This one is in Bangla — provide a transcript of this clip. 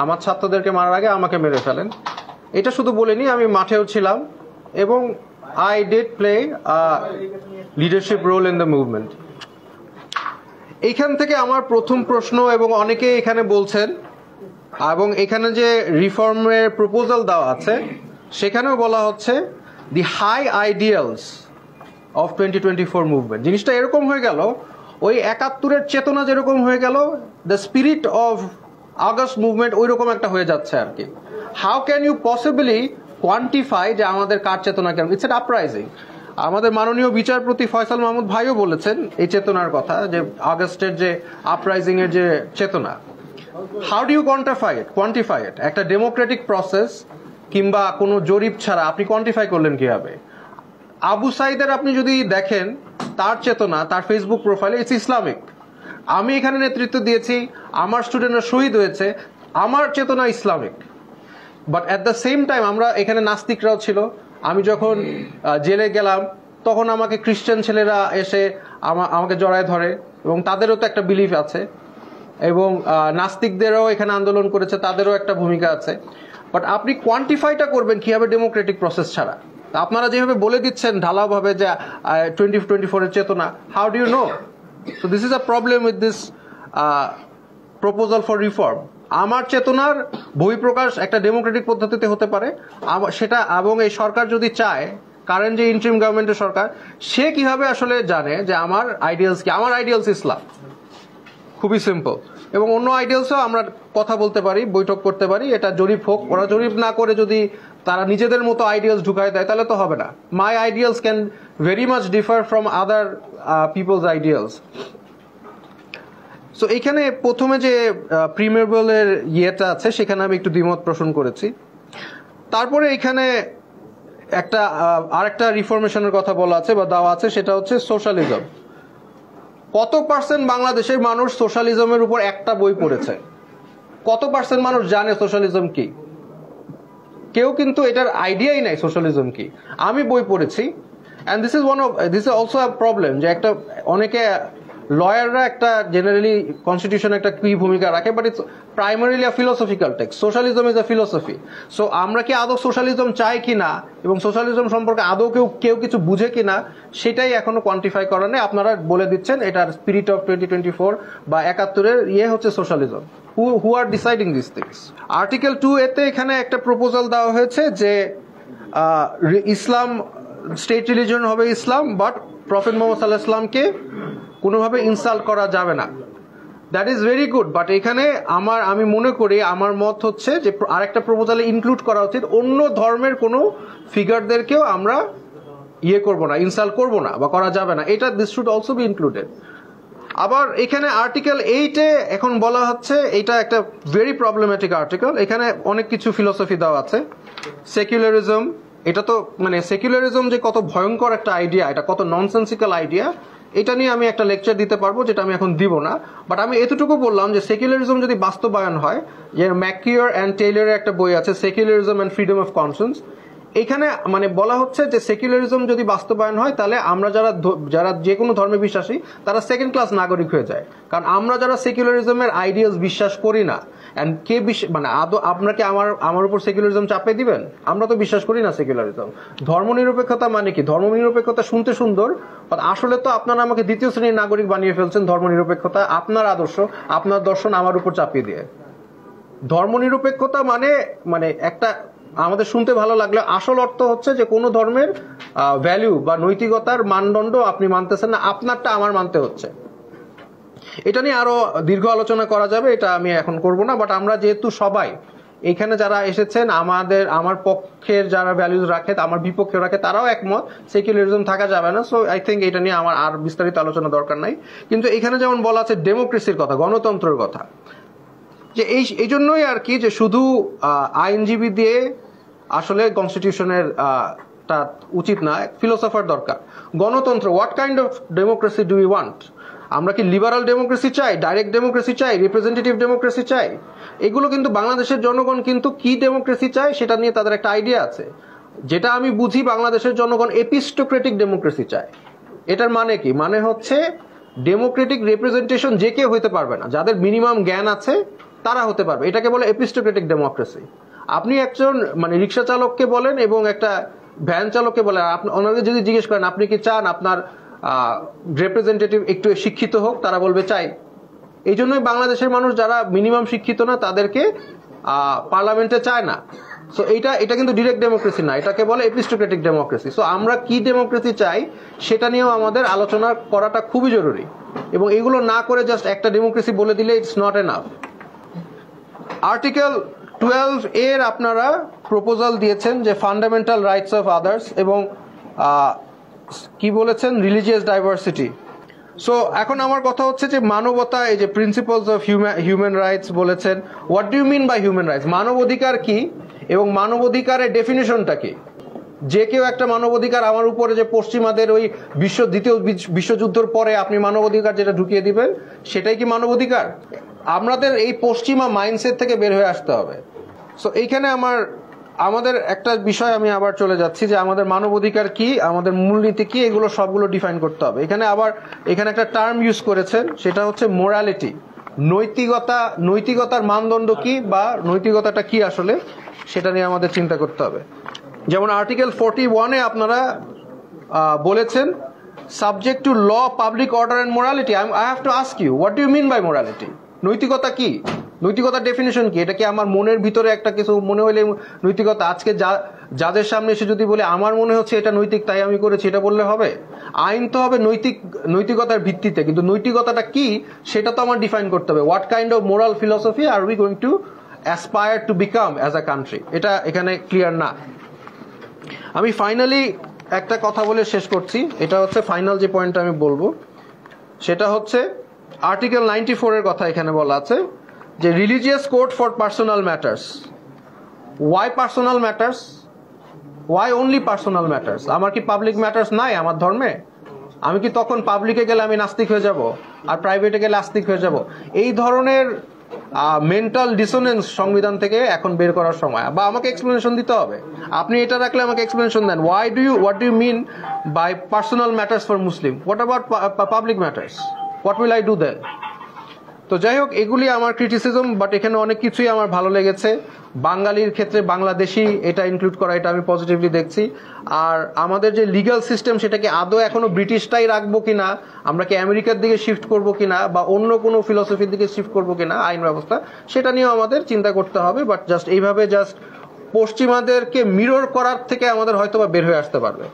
আমার ছাত্রদেরকে মারার আগে আমাকে মেরে ফেলেন। এটা শুধু বলিনি, আমি মাঠেও ছিলাম এবং I did play leadership role in the movement. এইখান থেকে আমার প্রথম প্রশ্ন, এবং অনেকে এখানে বলছেন, এবং এখানে যে রিফর্মের প্রপোজাল দেওয়া আছে সেখানেও বলা হচ্ছে দি হাই আইডিয়ালস অফ 2024 মুভমেন্ট। জিনিসটা এরকম হয়ে গেল, ওই 71-এর চেতনা যেরকম হয়ে গেল, the spirit of August movement ওই রকম একটা হয়ে যাচ্ছে আর কি। How can you possibly quantify যে আমাদের কার চেতনা কেন? It's an uprising. আমাদের মাননীয় বিচারপতি ফয়সাল মাহমুদ ভাইও বলেছেন এই চেতনার কথা, যে আগস্টের যে আপরাইজিং এর যে চেতনা। হাউ ডু ইউ কোয়ান্টিফাই ইট? একটা ডেমোক্রেটিক প্রসেস কিংবা কোনো জরিপ ছাড়া আপনি কোয়ান্টিফাই করলেন কিভাবে? আবু সাইদের আপনি যদি দেখেন তার চেতনা, তার ফেসবুক প্রোফাইলে ইটস ইসলামিক। আমি এখানে নেতৃত্ব দিয়েছি, আমার স্টুডেন্টরা শহীদ হয়েছে, আমার চেতনা Islamic. But at the same time আমরা এখানে নাস্তিকরাও ছিল। আমি যখন জেলে গেলাম তখন আমাকে খ্রিস্টান ছেলেরা এসে আমাকে জড়ায় ধরে, এবং তাদেরও তো একটা বিলিফ আছে, এবং নাস্তিকদেরও এখানে আন্দোলন করেছে, তাদেরও একটা ভূমিকা আছে। বাট আপনি কোয়ান্টিফাইটা করবেন কিভাবে ডেমোক্রেটিক প্রসেস ছাড়া? আপনারা যেভাবে বলে দিচ্ছেন ঢালাওভাবে যে 2024-এর চেতনা, how do you know? So this is a problem with this proposal for reform. আমার চেতনার বহিঃপ্রকাশ একটা ডেমোক্রেটিক পদ্ধতিতে হতে পারে সেটা, এবং এই সরকার যদি চায়, কারেন্ট যে ইন্টারিম গভর্নমেন্টের সরকার, সে কিভাবে আসলে জানে যে আমার আইডিয়ালস কি? আমার আইডিয়ালস ইসলাম, খুবই সিম্পল। এবং অন্য আইডিয়ালসও আমরা কথা বলতে পারি, বৈঠক করতে পারি, এটা জরিপ হোক। ওরা জরিপ না করে যদি তারা নিজেদের মতো আইডিয়ালস ঢুকায় দেয় তাহলে তো হবে না। My ideals can very much differ from other people's ideals. So এইখানে প্রথমে যে প্রিমেবলের ইয়েটা আছে সেখানে আমি একটু দ্বিমত পোষণ করেছি। তারপরে এখানে একটা আরেকটা রিফরমেশনের কথা বলা আছে বা দেওয়া আছে, সেটা হচ্ছে সোশ্যালিজম। কত পার্সেন্ট বাংলাদেশের মানুষ সোশ্যালিজমের উপর একটা বই পড়েছে? কত পার্সেন্ট মানুষ জানে সোশ্যালিজম কি? কেউ কিন্তু এটার আইডিয়াই নাই সোশ্যালিজম কি। আমি বই পড়েছি, and this is also a problem, যে একটা অনেকে লয়াররা একটা জেনারেলি কনস্টিটিউশনে একটা কি ভূমিকা রাখে, but it's primarily a philosophical text. Socialism is a philosophy. So আমরা কি আদৌ সোশ্যালিজম চাই কিনা এবং সোশ্যালিজম সম্পর্কে আদৌ কেউ কিছু বুঝে কিনা, সেটাই এখনো কোয়ান্টিফাই করা নেই। আপনারা বলে দিচ্ছেন এটার স্পিরিট অফ 2024 বা 71-এর ইয়ে হচ্ছে socialism. Who are deciding this things? Article 2A-তে এখানে একটা প্রপোজাল দেওয়া হয়েছে যে ইসলাম স্টেট রিলিজন হবে ইসলাম, বাট প্রফেট মোহাম্মদ সাল্লাল্লাহু আলাইহি ওয়াসাল্লামকে কোনোভাবে ইনসাল্ট করা যাবে না। That is very good, but এখানে আমি মনে করি, আমার মত হচ্ছে যে আরেকটা প্রপোজালে ইনক্লুড করা উচিত অন্য ধর্মের কোনো ফিগারদেরকেও আমরা করব না, ইনসাল্ট করব না বা করা যাবে না। এটা this should also be included. আবার এখানে আর্টিকেল 8-এ এখন বলা হচ্ছে, এটা একটা ভেরি প্রবলেমেটিক আর্টিকেল। এখানে অনেক কিছু ফিলোসফি দেওয়া আছে। সেকুলারিজম, এটা তো মানে সেকুলারিজম যে কত ভয়ঙ্কর একটা আইডিয়া, এটা কত ননসেন্সিক্যাল আইডিয়া, এটা নিয়ে আমি একটা লেকচার দিতে পারবো, যেটা আমি এখন দিব না। বাট আমি এতটুকু বললাম যে সেকুলারিজম যদি বাস্তবায়ন হয়, যে ম্যাকিওর অ্যান্ড টেইলরের একটা বই আছে, secularism and freedom of conscience, এখানে মানে বলা হচ্ছে যে সেকুলারিজম যদি বাস্তবায়ন হয় তাহলে আমরা যারা যে কোনো ধর্মে বিশ্বাসী তারা সেকেন্ড ক্লাস নাগরিক হয়ে যায়। কারণ আমরা যারা সেকুলারিজমের আইডিয়ালস বিশ্বাস করি না, এন্ড কে মানে আদৌ আপনাকে আমার উপর সেকুলারিজম চাপিয়ে দিবেন? আমরা তো বিশ্বাস করি না সেকুলারিজম। ধর্মনিরপেক্ষতা মানে কি? ধর্মনিরপেক্ষতা শুনতে সুন্দর, আসলে তো আপনারা আমাকে দ্বিতীয় শ্রেণীর নাগরিক বানিয়ে ফেলছেন। ধর্মনিরপেক্ষতা আপনার আদর্শ, আপনার দর্শন আমার উপর চাপিয়ে দিয়ে। ধর্মনিরপেক্ষতা মানে একটা আমাদের শুনতে ভালো লাগলে আসল অর্থ হচ্ছে যে কোনো ধর্মের ভ্যালু বা নৈতিকতার মানদণ্ড আপনি মানতেছেন না, আপনারটা আমার মানতে হচ্ছে। এটা নিয়ে আরো দীর্ঘ আলোচনা করা যাবে, এটা আমি এখন করব না। বাট আমরা যেহেতু সবাই এখানে যারা এসেছেন, আমার পক্ষের যারা ভ্যালুজ রাখে, আমার বিপক্ষে রাখে, তারাও একমত সেকুলারিজম থাকা যাবে না। সো আই থিঙ্ক এটা নিয়ে আমার আর বিস্তারিত আলোচনা দরকার নাই। কিন্তু এখানে যেমন বলা আছে ডেমোক্রেসির কথা, গণতন্ত্রের কথা, যে এই জন্যই আর কি, যে শুধু আইনজীবী দিয়ে আসলে কনস্টিটিউশনের টা উচিত না, ফিলোসফার দরকার। গণতন্ত্র, what kind of democracy do you want? আমরা কি লিবারাল ডেমোক্রেসি চাই, ডাইরেক্ট ডেমোক্রেসি চাই, রিপ্রেজেন্টেটিভ ডেমোক্রেসি চাই? এগুলো কিন্তু বাংলাদেশের জনগণ কিন্তু কি ডেমোক্রেসি চায় সেটা নিয়ে তাদের একটা আইডিয়া আছে। যেটা আমি বুঝি, বাংলাদেশের জনগণ এপিস্টোক্রেটিক ডেমোক্রেসি চায়। এটার মানে কি? মানে হচ্ছে ডেমোক্রেটিক রিপ্রেজেন্টেশন যে কেউ হইতে পারবে না, যাদের মিনিমাম জ্ঞান আছে তারা হতে পারবে। এটাকে বলে এপিস্টোক্রেটিক ডেমোক্রেসি। আপনি একজন মানে রিক্সা চালককে বলেন এবং একটা ভ্যান চালককে বলেন, ওনাদের যদি জিজ্ঞেস করেন আপনি কি চান আপনার রিপ্রেজেন্টেটিভ একটু শিক্ষিত হোক, তারা বলবে চাই। এই জন্যই বাংলাদেশের মানুষ যারা মিনিমাম শিক্ষিত না তাদেরকে পার্লামেন্টে চায় না। সো এটা কিন্তু ডিরেক্ট ডেমোক্রেসি না, এটাকে বলে এপিস্টোক্রেটিক ডেমোক্রেসি। সো আমরা কি ডেমোক্রেসি চাই সেটা নিয়েও আমাদের আলোচনা করাটা খুবই জরুরি, এবং এগুলো না করে জাস্ট একটা ডেমোক্রেসি বলে দিলে ইটস নট এনাফ। আর্টিকেল 12 এর আপনারা প্রপোজাল দিয়েছেন যে ফান্ডামেন্টাল রাইটস অফ আদার্স, এবং কি বলেছেন রিলিজিয়াস ডাইভার্সিটি। সো এখন আমার কথা হচ্ছে যে মানবতা, এই যে প্রিন্সিপালস অফ হিউম্যান রাইটস বলেছেন, what do you mean by human rights? মানবাধিকার কি এবং মানবাধিকারের ডেফিনিশনটা কি? যে কেউ একটা মানবাধিকার আমার উপরে যে পশ্চিমাদের ওই দ্বিতীয় বিশ্বযুদ্ধের পরে আপনি মানবাধিকার যেটা ঢুকিয়ে দিবেন সেটাই কি মানবাধিকার? আমাদের এই পশ্চিমা মাইন্ডসেট থেকে বের হয়ে আসতে হবে। সো এইখানে আমাদের একটা বিষয় আমি আবার চলে যাচ্ছি যে আমাদের মানবাধিকার কি, আমাদের মূলনীতি কি, এগুলো সবগুলো ডিফাইন করতে হবে। এখানে একটা টার্ম ইউজ করেছেন, সেটা হচ্ছে মোরালিটি। নৈতিকতার মানদণ্ড কি বা নৈতিকতাটা কি আসলে, সেটা নিয়ে আমাদের চিন্তা করতে হবে। যেমন আর্টিকেল 41-এ আপনারা বলেছেন subject to law, public order and morality. I have to ask you, what do you mean by morality? নৈতিকতা কি? নৈতিকতার ডেফিনেশন কি? এটা কি আমার মনের ভিতরে একটা কিছু মনে হলে নৈতিকতা? আজকে যাদের সামনে এসে যদি বলে আমার মনে হচ্ছে এটা নৈতিক তাই আমি করেছি, এটা বললে হবে? আইন তো হবে নৈতিকতার ভিত্তিতে, কিন্তু নৈতিকতাটা কি সেটা তো আমার ডিফাইন করতে হবে। What kind of moral philosophy are we going to aspire to become as a country, এটা এখানে ক্লিয়ার না। আমি ফাইনালি একটা কথা বলে শেষ করছি, এটা হচ্ছে ফাইনাল যে পয়েন্টটা আমি বলবো সেটা হচ্ছে আর্টিকেল 94 এর কথা এখানে বলা আছে যে religious code for personal matters. Why personal matters? Why only personal matters? আমার কি পাবলিক ম্যাটার্স নাই আমার ধর্মে? আমি কি তখন পাবলিকে গেলে আমি নাস্তিক হয়ে যাব আর প্রাইভেটে গেলে আস্তিক হয়ে যাব? এই ধরনের মেন্টাল ডিসোনেন্স সংবিধান থেকে এখন বের করার সময়, বা আমাকে এক্সপ্লেনেশন দিতে হবে। আপনি এটা রাখলে আমাকে এক্সপ্লেনেশন দেন, what do you mean by personal matters for Muslim? What about public matters? What will I do then? তো যাই হোক, এগুলি আমার ক্রিটিসিজম, বাট এখানে অনেক কিছুই আমার ভালো লেগেছে। বাঙালির ক্ষেত্রে বাংলাদেশি এটা ইনক্লুড করা, এটা আমি পজিটিভলি দেখছি। আর আমাদের যে লিগ্যাল সিস্টেম সেটাকে আদৌ এখনো ব্রিটিশটাই রাখবো কিনা, আমরা কি আমেরিকার দিকে শিফট করবো কিনা, বা অন্য কোনো ফিলসফির দিকে শিফট করবো কিনা আইন ব্যবস্থা, সেটা নিয়েও আমাদের চিন্তা করতে হবে। বাট এইভাবে পশ্চিমাদেরকে মিরর করার থেকে আমাদের হয়তো বা বের হয়ে আসতে পারবে।